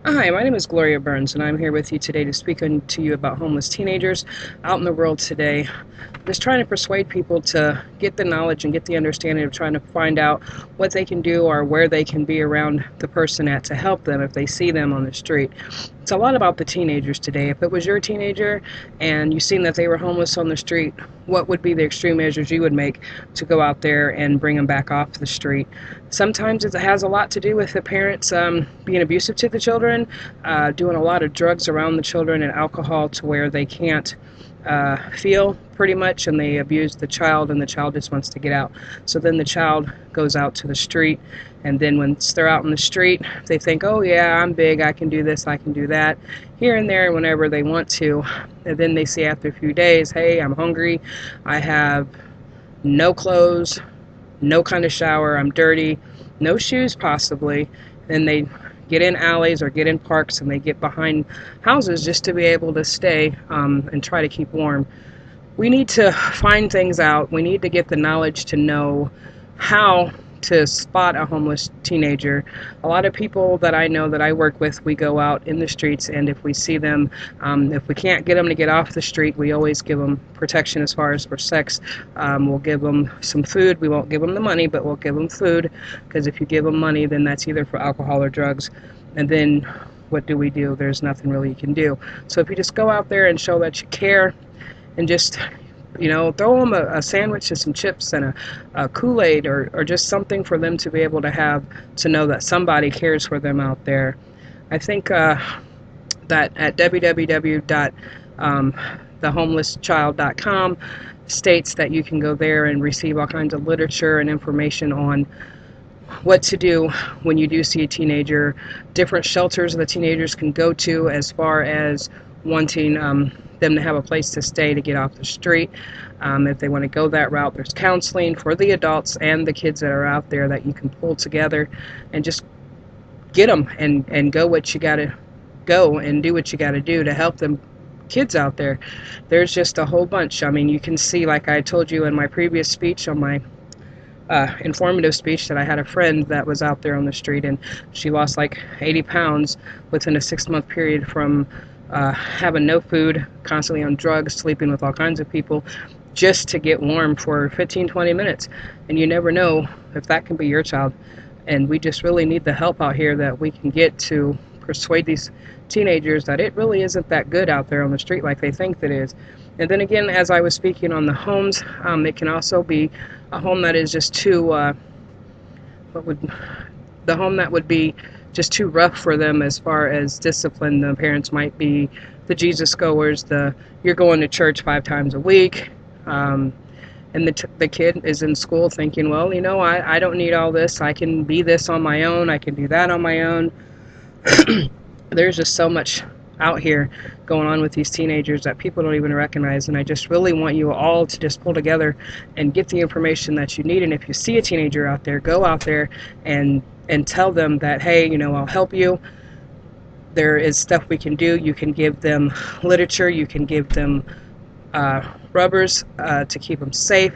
Hi, my name is Gloria Burns, and I'm here with you today to speak to you about homeless teenagers out in the world today. Just trying to persuade people to get the knowledge and get the understanding of trying to find out what they can do or where they can be around the person at to help them if they see them on the street. It's a lot about the teenagers today. If it was your teenager and you seen that they were homeless on the street, what would be the extreme measures you would make to go out there and bring them back off the street? Sometimes it has a lot to do with the parents being abusive to the children, doing a lot of drugs around the children and alcohol to where they can't feel pretty much, and they abuse the child, and the child just wants to get out. So then the child goes out to the street, and then once they're out in the street, they think, oh yeah, I'm big, I can do this, I can do that, here and there, whenever they want to. And then they see after a few days, hey, I'm hungry, I have no clothes, no kind of shower, I'm dirty, no shoes possibly. Then they get in alleys or get in parks and they get behind houses just to be able to stay and try to keep warm. We need to find things out. We need to get the knowledge to know how to spot a homeless teenager. A lot of people that I know that I work with, we go out in the streets, and if we see them, if we can't get them to get off the street, we always give them protection as far as for sex. We'll give them some food. We won't give them the money, but we'll give them food, because if you give them money, then that's either for alcohol or drugs. And then what do we do? There's nothing really you can do. So if you just go out there and show that you care, and just throw them a sandwich and some chips and a Kool-Aid, or just something for them to be able to have, to know that somebody cares for them out there. I think that at www.thehomelesschild.com states that you can go there and receive all kinds of literature and information on what to do when you do see a teenager, different shelters the teenagers can go to as far as wanting them to have a place to stay to get off the street. If they want to go that route, there's counseling for the adults and the kids that are out there that you can pull together and just get them and go what you got to go and do what you got to do to help them kids out there. There's just a whole bunch. I mean, you can see, like I told you in my previous speech, on my informative speech, that I had a friend that was out there on the street, and she lost like 80 pounds within a 6-month period from having no food, constantly on drugs, sleeping with all kinds of people, just to get warm for 15-20 minutes. And you never know if that can be your child. And we just really need the help out here that we can get to persuade these teenagers that it really isn't that good out there on the street like they think it is. And then again, as I was speaking on the homes, it can also be a home that is just too, the home that would be just too rough for them as far as discipline. The parents might be the Jesus goers, you're going to church 5 times a week, and the kid is in school thinking, well, I don't need all this, I can be this on my own, I can do that on my own. There's just so much out here going on with these teenagers that people don't even recognize, and I just really want you all to just pull together and get the information that you need. And if you see a teenager out there, go out there and tell them that, hey, I'll help you. There is stuff we can do. You can give them literature, you can give them rubbers to keep them safe.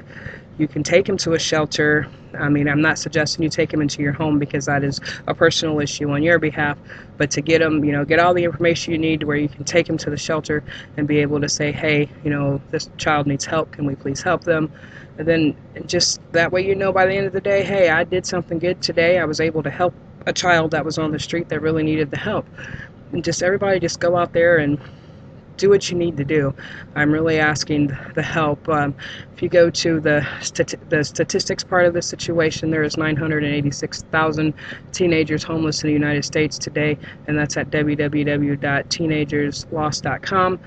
You can take them to a shelter. I mean, I'm not suggesting you take them into your home, because that is a personal issue on your behalf, but to get them, get all the information you need to where you can take them to the shelter and be able to say, hey, this child needs help, can we please help them? And then just that way, by the end of the day, hey, I did something good today. I was able to help a child that was on the street that really needed the help. And just everybody just go out there and do what you need to do. I'm really asking the help. If you go to the statistics part of the situation, there is 986,000 teenagers homeless in the United States today, and that's at www.teenagerslost.com.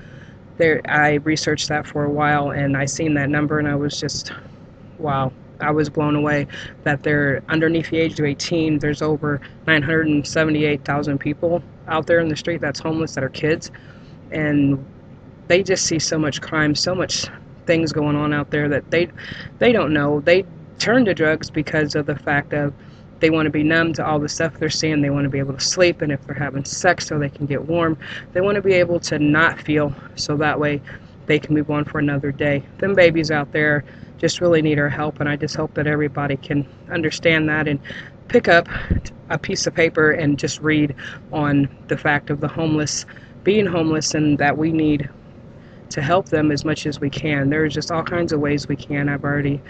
I researched that for a while, and I seen that number, and I was just, wow. I was blown away that they're underneath the age of 18. There's over 978,000 people out there in the street that's homeless that are kids. And they just see so much crime, so much things going on out there that they don't know. They turn to drugs because of the fact of they want to be numb to all the stuff they're seeing. They want to be able to sleep, and if they're having sex so they can get warm, they want to be able to not feel, so that way they can move on for another day. Them babies out there just really need our help, and I just hope that everybody can understand that and pick up a piece of paper and just read on the fact of the homeless being homeless, and that we need to help them as much as we can. There's just all kinds of ways we can. I've already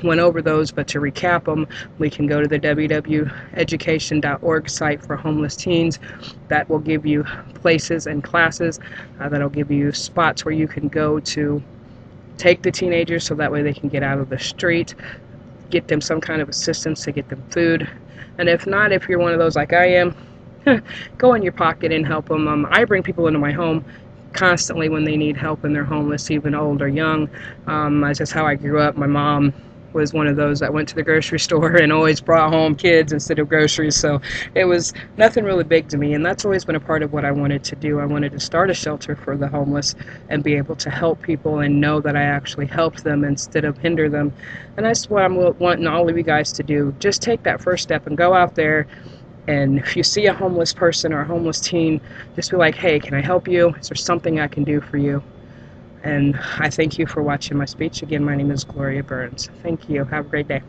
went over those, but to recap them, we can go to the www.education.org site for homeless teens. That will give you places and classes. That'll give you spots where you can go to take the teenagers so that way they can get out of the street, get them some kind of assistance to get them food. And if not, if you're one of those like I am, go in your pocket and help them. I bring people into my home constantly when they need help and they're homeless, even old or young. That's just how I grew up. My mom was one of those that went to the grocery store and always brought home kids instead of groceries, so it was nothing really big to me, and that's always been a part of what I wanted to do. I wanted to start a shelter for the homeless and be able to help people and know that I actually helped them instead of hinder them. And that's what I'm wanting all of you guys to do. Just take that first step and go out there, and if you see a homeless person or a homeless teen, just be like, hey, can I help you? Is there something I can do for you? And I thank you for watching my speech. Again, my name is Gloria Burns. Thank you. Have a great day.